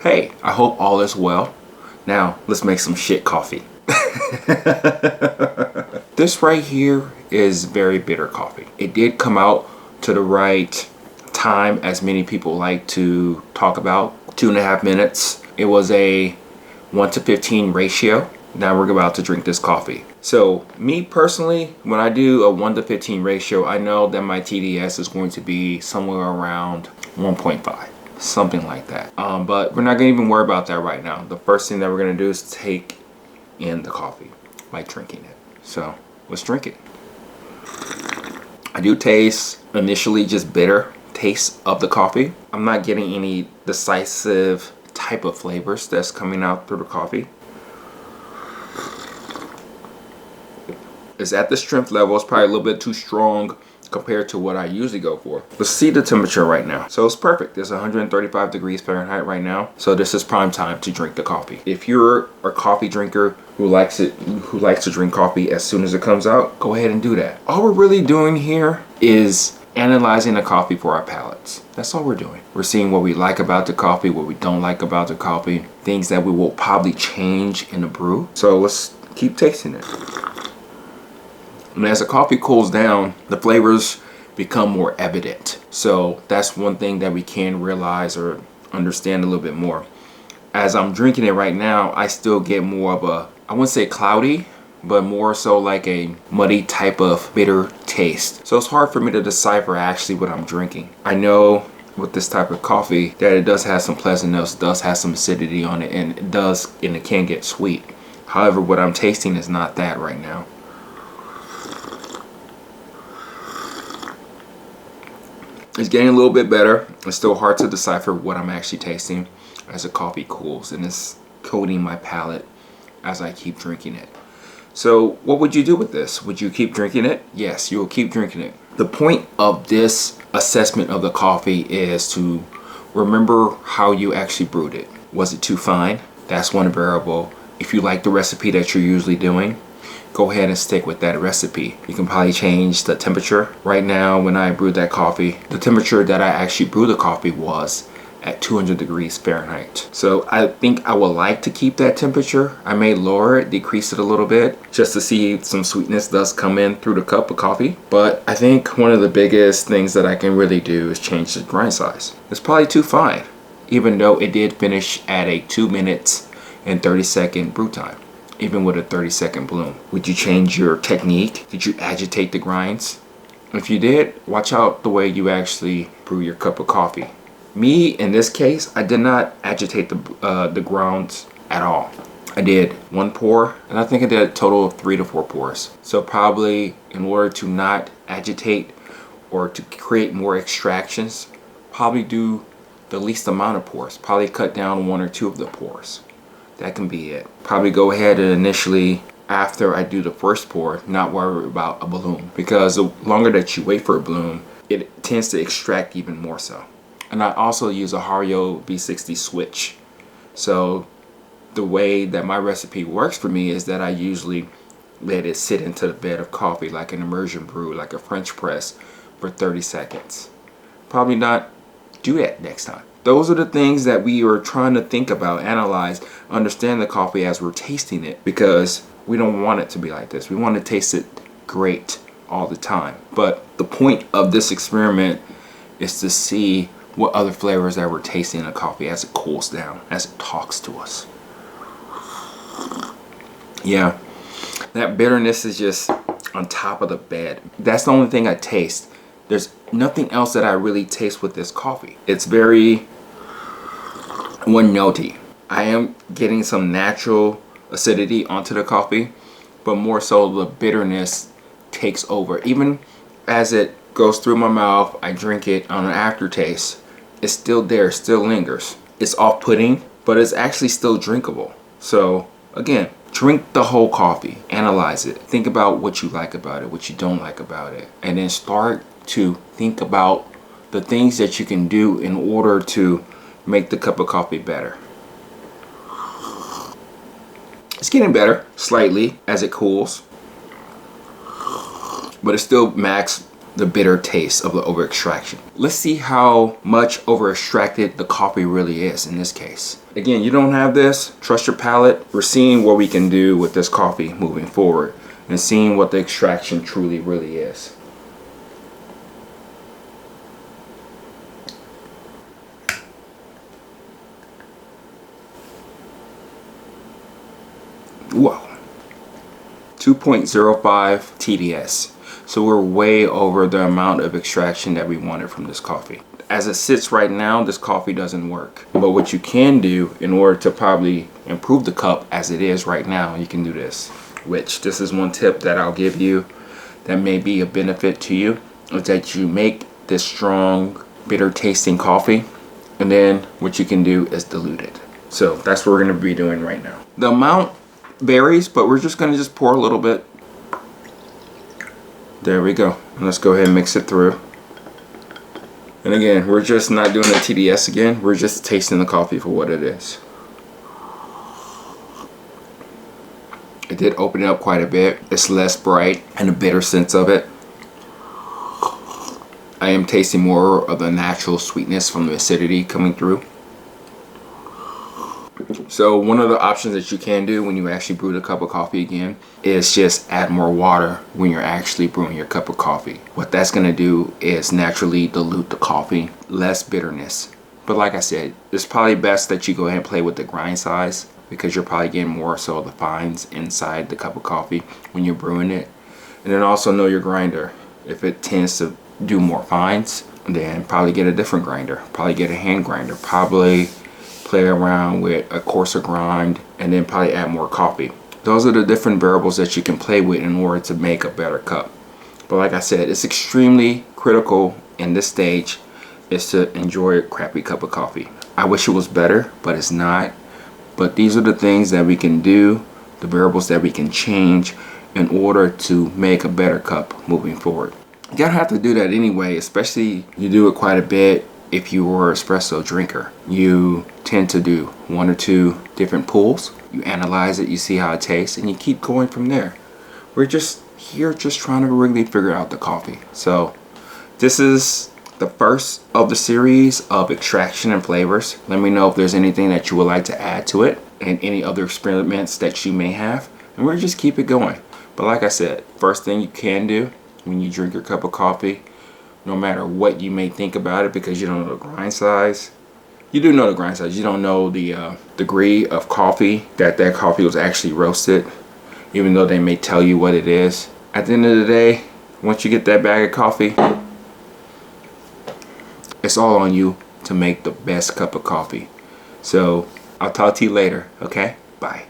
Hey, I hope all is well. Now, let's make some shit coffee. This right here is very bitter coffee. It did come out to the right time, as many people like to talk about. 2.5 minutes. It was a 1:15 ratio. Now we're about to drink this coffee. So me personally, when I do a 1:15 ratio, I know that my TDS is going to be somewhere around 1.5. Something like that. But we're not gonna even worry about that right now. The first thing that we're gonna do is take in the coffee by drinking it. So let's drink it. I do taste initially just bitter taste of the coffee. I'm not getting any decisive type of flavors that's coming out through the coffee. It's at the strength level. It's probably a little bit too strong compared to what I usually go for. Let's see the temperature right now. So it's perfect. It's 135 degrees Fahrenheit right now. So this is prime time to drink the coffee. If you're a coffee drinker who likes to drink coffee as soon as it comes out, go ahead and do that. All we're really doing here is analyzing the coffee for our palates. That's all we're doing. We're seeing what we like about the coffee, what we don't like about the coffee, things that we will probably change in the brew. So let's keep tasting it. And as the coffee cools down, the flavors become more evident. So that's one thing that we can realize or understand a little bit more. As I'm drinking it right now, I still get more of a, I wouldn't say cloudy, but more so like a muddy type of bitter taste. So it's hard for me to decipher actually what I'm drinking. I know with this type of coffee that it does have some pleasantness, does have some acidity on it, and it can get sweet. However, what I'm tasting is not that right now. It's getting a little bit better. It's still hard to decipher what I'm actually tasting as the coffee cools, and it's coating my palate as I keep drinking it. So what would you do with this? Would you keep drinking it? Yes, you will keep drinking it. The point of this assessment of the coffee is to remember how you actually brewed it. Was it too fine? That's one variable. If you like the recipe that you're usually doing, go ahead and stick with that recipe. You can probably change the temperature. Right now, when I brewed that coffee, the temperature that I actually brewed the coffee was at 200 degrees Fahrenheit. So I think I would like to keep that temperature. I may lower it, decrease it a little bit, just to see if some sweetness does come in through the cup of coffee. But I think one of the biggest things that I can really do is change the grind size. It's probably too fine, even though it did finish at a 2 minutes and 30-second brew time, even with a 30-second bloom. Would you change your technique? Did you agitate the grinds? If you did, watch out the way you actually brew your cup of coffee. Me, in this case, I did not agitate the grounds at all. I did 1 pour, and I think I did a total of 3 to 4 pours. So probably in order to not agitate or to create more extractions, probably do the least amount of pours. Probably cut down 1 or 2 of the pours. That can be it. Probably go ahead and initially, after I do the first pour, not worry about a bloom, because the longer that you wait for a bloom, it tends to extract even more so. And I also use a Hario V60 switch. So the way that my recipe works for me is that I usually let it sit into the bed of coffee like an immersion brew, like a French press, for 30 seconds. Probably not do that next time. Those are the things that we are trying to think about, analyze, understand the coffee as we're tasting it, because we don't want it to be like this. We want to taste it great all the time. But the point of this experiment is to see what other flavors that we're tasting in the coffee as it cools down, as it talks to us. Yeah, that bitterness is just on top of the bed. That's the only thing I taste. There's nothing else that I really taste with this coffee. It's very one-notey. I am getting some natural acidity onto the coffee, but more so the bitterness takes over. Even as it goes through my mouth, I drink it on an aftertaste. It's still there, still lingers. It's off-putting, but it's actually still drinkable. So again, drink the whole coffee, analyze it, think about what you like about it, what you don't like about it, and then start to think about the things that you can do in order to make the cup of coffee better. It's getting better slightly as it cools, but it's still max the bitter taste of the over extraction. Let's see how much over extracted the coffee really is in this case. Again, you don't have this, trust your palate. We're seeing what we can do with this coffee moving forward and seeing what the extraction truly really is. Whoa, 2.05 TDS. So we're way over the amount of extraction that we wanted from this coffee. As it sits right now, this coffee doesn't work. But what you can do in order to probably improve the cup as it is right now, you can do this. Which this is one tip that I'll give you that may be a benefit to you, is that you make this strong, bitter tasting coffee, and then what you can do is dilute it. So that's what we're gonna be doing right now. The amount varies, but we're just gonna pour a little bit. There we go. And let's go ahead and mix it through. And again, we're just not doing the TDS again. We're just tasting the coffee for what it is. It did open it up quite a bit. It's less bright and a bitter sense of it. I am tasting more of the natural sweetness from the acidity coming through. So one of the options that you can do when you actually brew the cup of coffee again is just add more water when you're actually brewing your cup of coffee. What that's going to do is naturally dilute the coffee, less bitterness. But like I said, it's probably best that you go ahead and play with the grind size, because you're probably getting more so of the fines inside the cup of coffee when you're brewing it. And then also know your grinder. If it tends to do more fines, then probably get a different grinder. Probably get a hand grinder. Probably play around with a coarser grind, and then probably add more coffee. Those are the different variables that you can play with in order to make a better cup. But like I said, it's extremely critical in this stage is to enjoy a crappy cup of coffee. I wish it was better, but it's not. But these are the things that we can do, the variables that we can change in order to make a better cup moving forward. You gotta have to do that anyway, especially you do it quite a bit. If you were an espresso drinker, you tend to do 1 or 2 different pulls. You analyze it, you see how it tastes, and you keep going from there. We're just here just trying to really figure out the coffee. So this is the first of the series of extraction and flavors. Let me know if there's anything that you would like to add to it and any other experiments that you may have. And we'll just keep it going. But like I said, first thing you can do when you drink your cup of coffee, no matter what you may think about it, because you don't know the grind size. You do know the grind size. You don't know the degree of coffee that coffee was actually roasted, even though they may tell you what it is. At the end of the day, once you get that bag of coffee, it's all on you to make the best cup of coffee. So I'll talk to you later, okay? Bye.